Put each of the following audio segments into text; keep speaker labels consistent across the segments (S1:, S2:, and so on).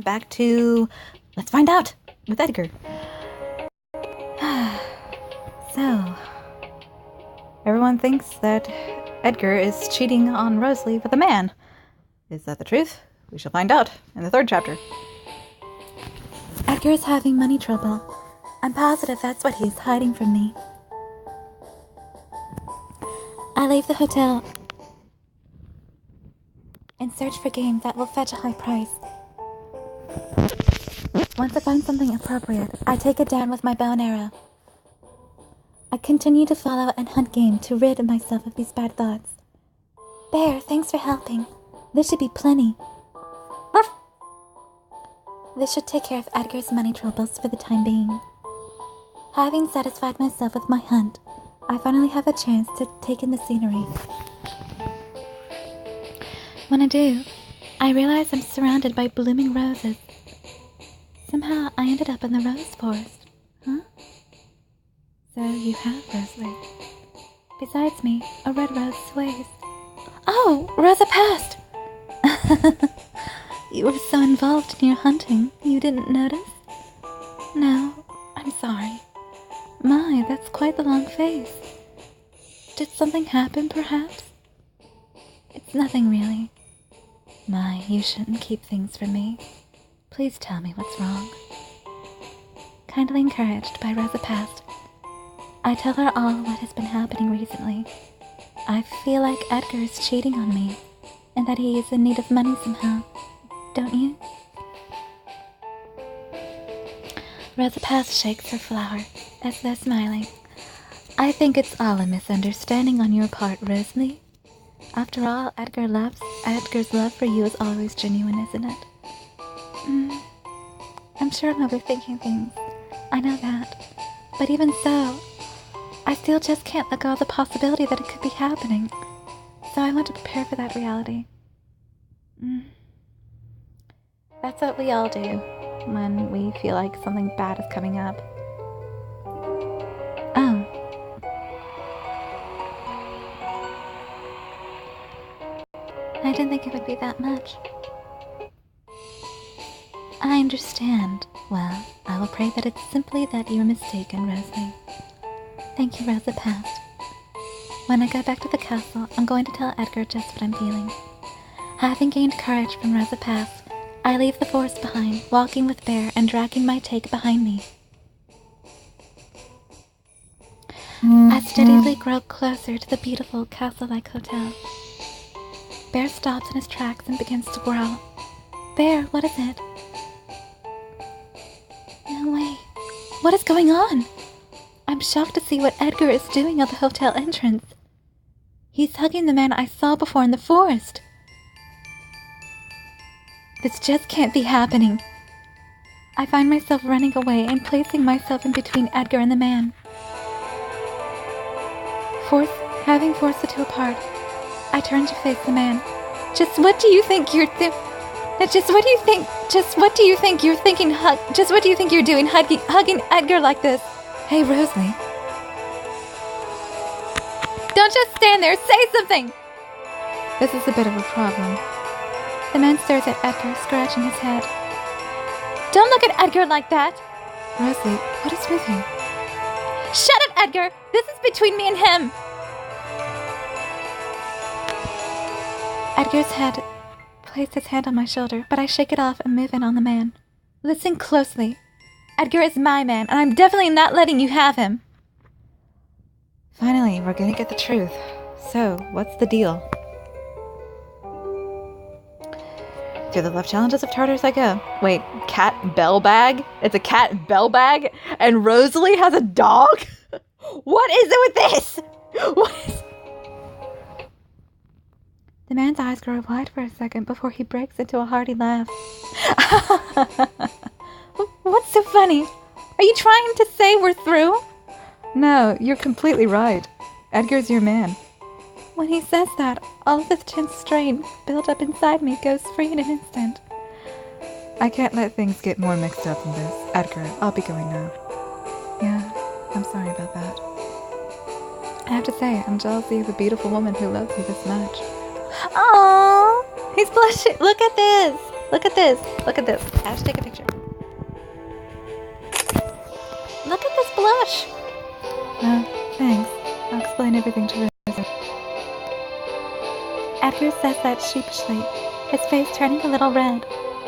S1: back to Let's Find Out with Edgar. So, everyone thinks that Edgar is cheating on Rosalie with a man. Is that the truth? We shall find out in the 3rd chapter.
S2: Edgar is having money trouble. I'm positive that's what he's hiding from me. I leave the hotel and search for game that will fetch a high price. Once I find something appropriate, I take it down with my bow and arrow. I continue to follow and hunt game to rid myself of these bad thoughts. Bear, thanks for helping. This should be plenty. This should take care of Edgar's money troubles for the time being. Having satisfied myself with my hunt, I finally have a chance to take in the scenery. When I do, I realize I'm surrounded by blooming roses. Somehow I ended up in the rose forest. Huh? So you have Rosalie. Besides me, a red rose sways. Oh, Rosa passed! You were so involved in your hunting, you didn't notice? No, I'm sorry. My, that's quite the long face. Did something happen, perhaps? It's nothing, really. My, you shouldn't keep things from me. Please tell me what's wrong. Kindly encouraged by Rosa Past, I tell her all what has been happening recently. I feel like Edgar is cheating on me, and that he is in need of money somehow. Don't you? Rosa Past shakes her flower, as though smiling. I think it's all a misunderstanding on your part, Rosalie. After all, Edgar's love for you is always genuine, isn't it? I'm sure I'm overthinking things. I know that. But even so, I still just can't let go of the possibility that it could be happening. So I want to prepare for that reality. That's what we all do when we feel like something bad is coming up. Oh. I didn't think it would be that much. I understand. Well, I will pray that it's simply that you're mistaken, Rosalie. Thank you, Rosa Past. When I go back to the castle, I'm going to tell Edgar just what I'm feeling. Having gained courage from Rosa Past, I leave the forest behind, walking with Bear and dragging my take behind me. I steadily grow closer to the beautiful castle-like hotel. Bear stops in his tracks and begins to growl. Bear, what is it? No way. What is going on? I'm shocked to see what Edgar is doing at the hotel entrance. He's hugging the man I saw before in the forest. This just can't be happening. I find myself running away and placing myself in between Edgar and the man. Having forced the two apart, I turn to face the man. Just what do you think you're doing? Just what do you think you're doing hugging Edgar like this? Hey, Rosalie. Don't just stand there, say something! This is a bit of a problem. The man stares at Edgar, scratching his head. Don't look at Edgar like that! Rosalie, what is with you? Shut up, Edgar! This is between me and him! Edgar's head placed his hand on my shoulder, but I shake it off and move in on the man. Listen closely. Edgar is my man, and I'm definitely not letting you have him.
S1: Finally, we're gonna get the truth. So, what's the deal? Through the love challenges of Tartarus I go. Wait, cat bell bag? It's a cat bell bag? And Rosalie has a dog? What is it with this? What is...
S2: The man's eyes grow wide for a second before he breaks into a hearty laugh. What's so funny? Are you trying to say we're through?
S1: No, you're completely right. Edgar's your man.
S2: When he says that, all of the tense strain built up inside me goes free in an instant.
S1: I can't let things get more mixed up than this. Edgar, I'll be going now. Yeah, I'm sorry about that. I have to say, I'm jealous of a beautiful woman who loves you this much.
S2: Aww, he's blushing. Look at this.
S1: Look at this. Look at this. Ash, take a picture. Look at this blush.
S2: Oh, thanks. I'll explain everything to Rose. Edgar says that sheepishly, his face turning a little red,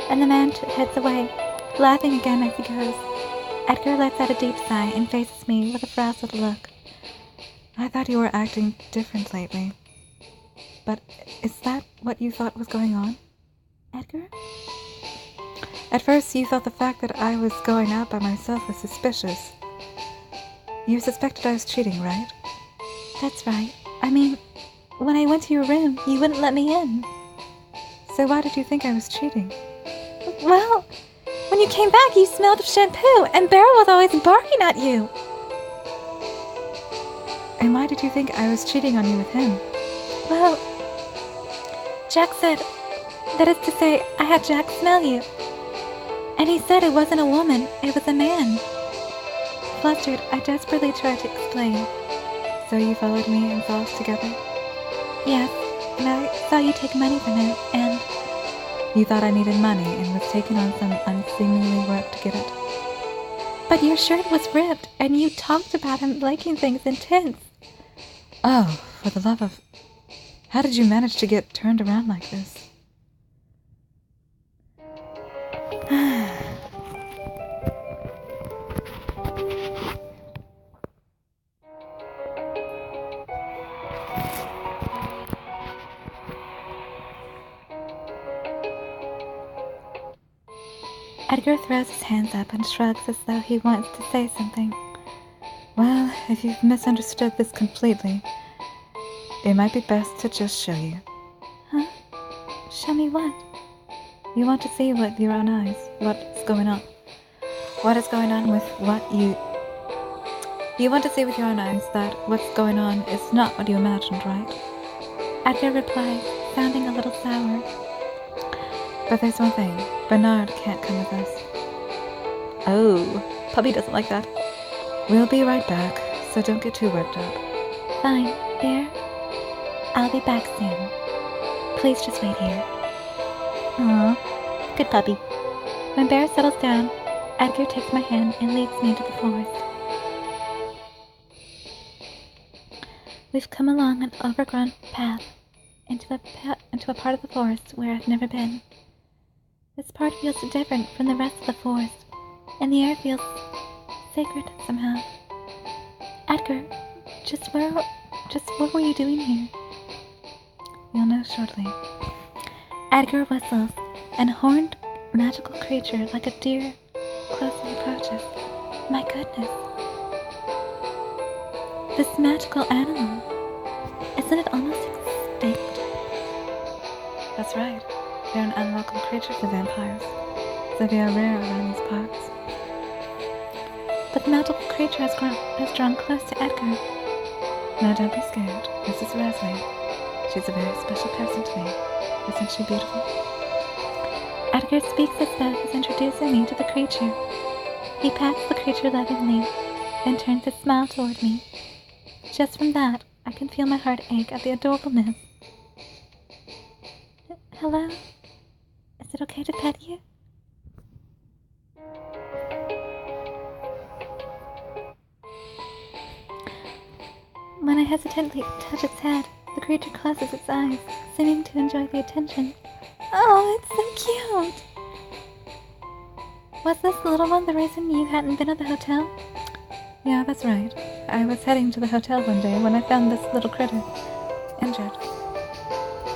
S2: and the man heads away, laughing again as he goes. Edgar lets out a deep sigh and faces me with a frazzled look.
S1: I thought you were acting different lately. But is that what you thought was going on?
S2: Edgar?
S1: At first, you thought the fact that I was going out by myself was suspicious. You suspected I was cheating, right?
S2: That's right. I mean, when I went to your room, you wouldn't let me in.
S1: So why did you think I was cheating?
S2: Well, when you came back, you smelled of shampoo, and Beryl was always barking at you.
S1: And why did you think I was cheating on you with him?
S2: Well, Jack said, that is to say, I had Jack smell you. And he said it wasn't a woman, it was a man. Flustered, I desperately tried to explain.
S1: So you followed me and saw us together?
S2: Yes, and I saw you take money from him, and...
S1: You thought I needed money and was taking on some unseemly work to get it.
S2: But your shirt was ripped, and you talked about him liking things intense.
S1: Oh, for the love of... How did you manage to get turned around like this?
S2: Edgar throws his hands up and shrugs as though he wants to say something.
S1: Well, if you've misunderstood this completely, it might be best to just show you.
S2: Huh? Show me what?
S1: You want to see with your own eyes what's going on. What is going on with what you... You want to see with your own eyes that what's going on is not what you imagined, right?
S2: Edgar replies, sounding a little sour.
S1: But there's one thing. Bernard can't come with us. Oh, Puppy doesn't like that. We'll be right back, so don't get too worked up.
S2: Fine, Bear. I'll be back soon. Please just wait here.
S1: Aw,
S2: good puppy. When Bear settles down, Edgar takes my hand and leads me into the forest. We've come along an overgrown path into a part of the forest where I've never been. This part feels different from the rest of the forest, and the air feels sacred somehow. Edgar, just what were you doing here?
S1: You'll know shortly.
S2: Edgar whistles, and a horned magical creature like a deer closely approaches. My goodness. This magical animal, isn't it almost extinct?
S1: That's right. They're an unwelcome creature to vampires, so they are rare around these parts.
S2: But the magical creature has drawn close to Edgar.
S1: Now don't be scared. This is Rosalie. She's a very special person to me. Isn't she beautiful?
S2: Edgar speaks as though he's introducing me to the creature. He pats the creature lovingly, then turns his smile toward me. Just from that, I can feel my heart ache at the adorableness. Hello? Is it okay to pet you? When I hesitantly touch its head, the creature closes its eyes, seeming to enjoy the attention. Oh, it's so cute! Was this little one the reason you hadn't been at the hotel?
S1: Yeah, that's right. I was heading to the hotel one day when I found this little critter, injured.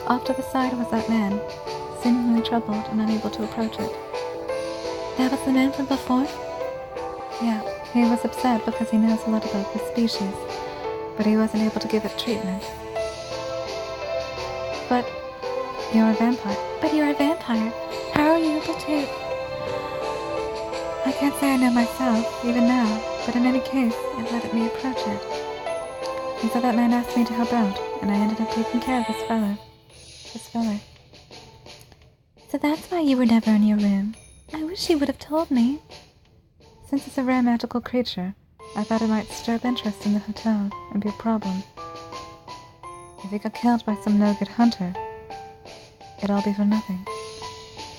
S1: Off to the side was that man, seemingly troubled and unable to approach it.
S2: That was the man from before?
S1: Yeah, he was upset because he knows a lot about this species, but he wasn't able to give it treatment. But you're a vampire.
S2: But you're a vampire. How are you able to...
S1: I can't say I know myself, even now, but in any case, it let me approach it. And so that man asked me to help out, and I ended up taking care of this fella.
S2: So that's why you were never in your room. I wish you would have told me.
S1: Since it's a rare magical creature, I thought it might stir up interest in the hotel and be a problem. If it got killed by some no-good hunter, it'd all be for nothing.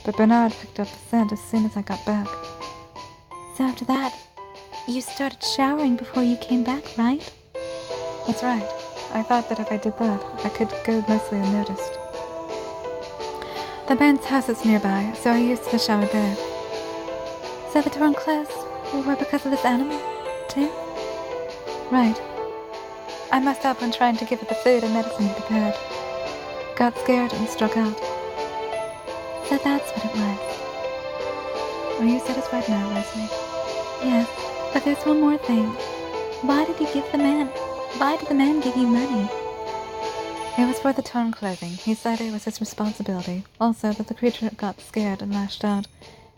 S2: but Bernard picked up the scent as soon as I got back.
S1: So after that, you started showering before you came back, right?
S2: That's right. I thought that if I did that, I could go mostly unnoticed. The man's house is nearby, so I used the shower there.
S1: So the torn clothes were because of this animal, too?
S2: Right. I messed up when trying to give it the food and medicine it prepared. Got scared and struck out.
S1: So that's what it was.
S2: Are you satisfied now, Leslie?
S1: Yes, but there's one more thing. Why did the man give you money?
S2: It was for the torn clothing. He said it was his responsibility. Also, that the creature got scared and lashed out,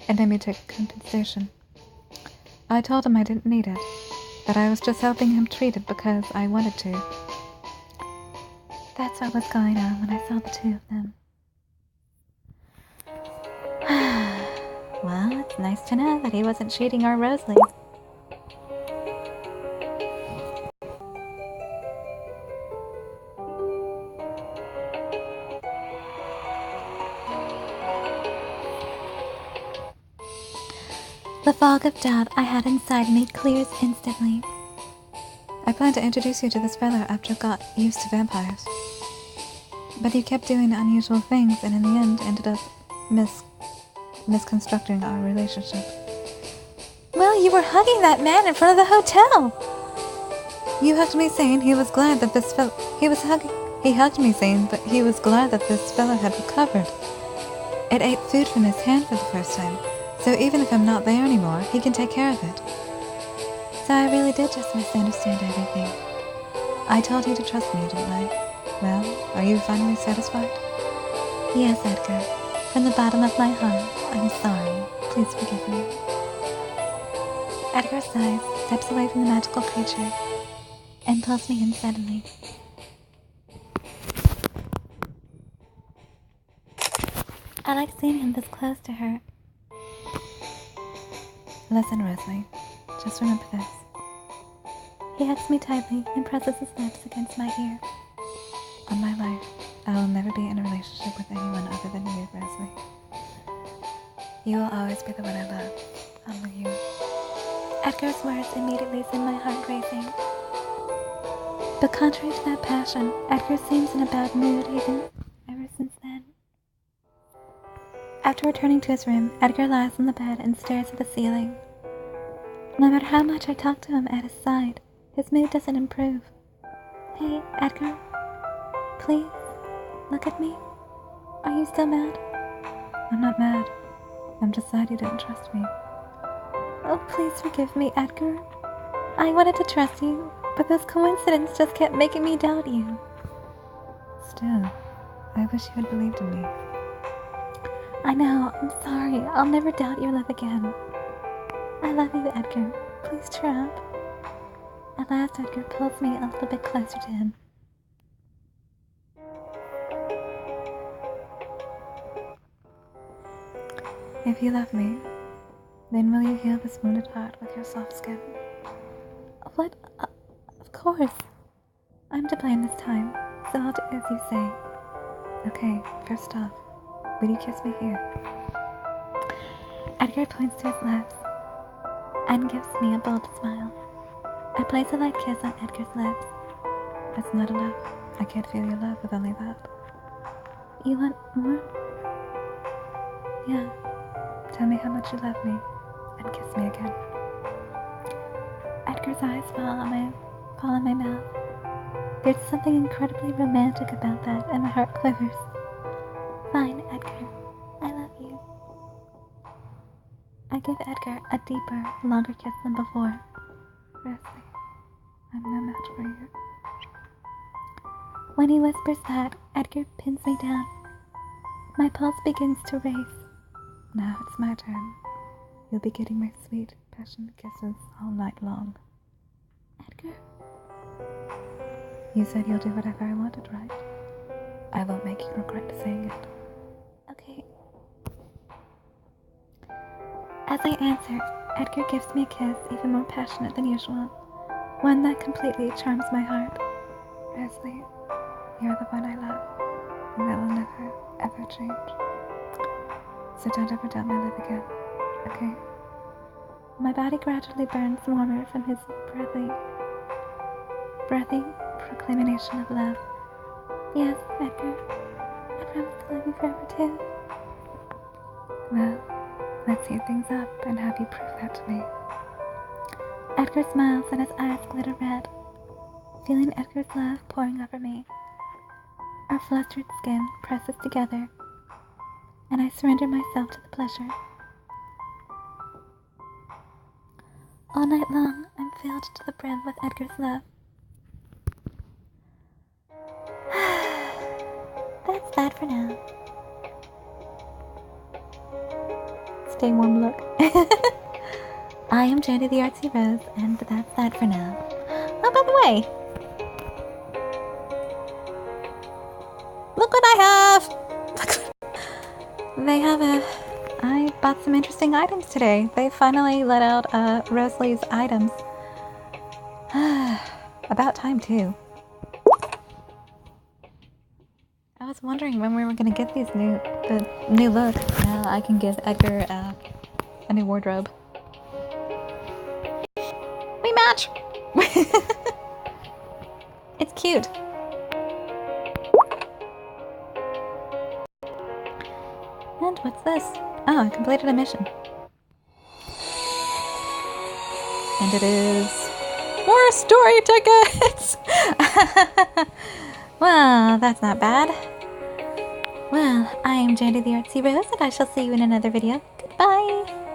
S2: and made me take compensation. I told him I didn't need it, that I was just helping him treat it because I wanted to.
S1: That's what was going on when I saw the two of them. Well, it's nice to know that he wasn't cheating our Rosalie. The fog of doubt I had inside me clears instantly.
S2: I planned to introduce you to this fellow after I got used to vampires. But you kept doing unusual things and in the end ended up misconstructing our relationship.
S1: Well, you were hugging that man in front of the hotel.
S2: You hugged me saying he was glad that this fellow... He hugged me saying that he was glad that this fellow had recovered. It ate food from his hand for the first time. So even if I'm not there anymore, he can take care of it.
S1: So I really did just misunderstand everything.
S2: I told you to trust me, didn't I? Well, are you finally satisfied?
S1: Yes, Edgar. From the bottom of my heart, I'm sorry. Please forgive me. Edgar sighs, steps away from the magical creature, and pulls me in suddenly. I like seeing him this close to her.
S2: Listen, Rosalie. Just remember this.
S1: He hugs me tightly and presses his lips against my ear.
S2: On my life, I will never be in a relationship with anyone other than you, Rosalie. You will always be the one I love. Only you.
S1: Edgar's words immediately send my heart racing. But contrary to that passion, Edgar seems in a bad mood ever since then. After returning to his room, Edgar lies on the bed and stares at the ceiling. No matter how much I talk to him at his side, his mood doesn't improve. Hey, Edgar. Please, look at me. Are you still mad?
S2: I'm not mad. I'm just sad you didn't trust me.
S1: Oh, please forgive me, Edgar. I wanted to trust you, but this coincidence just kept making me doubt you.
S2: Still, I wish you had believed in me.
S1: I know, I'm sorry. I'll never doubt your love again. I love you, Edgar. Please cheer up. At last, Edgar pulls me a little bit closer to him.
S2: If you love me, then will you heal this wounded heart with your soft skin?
S1: What? Of course. I'm to blame this time, so I'll do as you say.
S2: Okay, first off, will you kiss me here?
S1: Edgar points to his lips and gives me a bold smile. I place a light kiss on Edgar's lips.
S2: That's not enough. I can't feel your love with only that.
S1: You want more?
S2: Yeah. Tell me how much you love me, and kiss me again.
S1: Edgar's eyes fall on my mouth. There's something incredibly romantic about that, and my heart quivers. Fine, Edgar. I love you. I give Edgar a deeper, longer kiss than before.
S2: Rosalie, I'm no match for you.
S1: When he whispers that, Edgar pins me down. My pulse begins to race.
S2: Now it's my turn. You'll be getting my sweet, passionate kisses all night long.
S1: Edgar?
S2: You said you'll do whatever I wanted, right? I won't make you regret saying it.
S1: Okay. As I answer, Edgar gives me a kiss even more passionate than usual, one that completely charms my heart.
S2: Rosalie, you're the one I love, and that will never, ever change. So don't ever doubt my love again, okay? My body gradually burns warmer from his breathy proclamation of love. Yes, Edgar, I promise to love you forever too. Well, let's heat things up and have you prove that to me. Edgar smiles and his eyes glitter red, feeling Edgar's love pouring over me. Our flustered skin presses together, and I surrender myself to the pleasure. All night long, I'm filled to the brim with Edgar's love. That's that for now. Stay warm, look. I am Jandy the Artsy-Rose, and that's that for now. Oh, by the way, look what I have! I bought some interesting items today. They finally let out Rosalie's items. About time, too. I was wondering when we were gonna get the new look. Now I can give Edgar a new wardrobe. We match! It's cute. And what's this? Oh, I completed a mission. And it is more story tickets! Well, that's not bad. Well, I am Jandy the Artsy-Rose, and I shall see you in another video. Goodbye!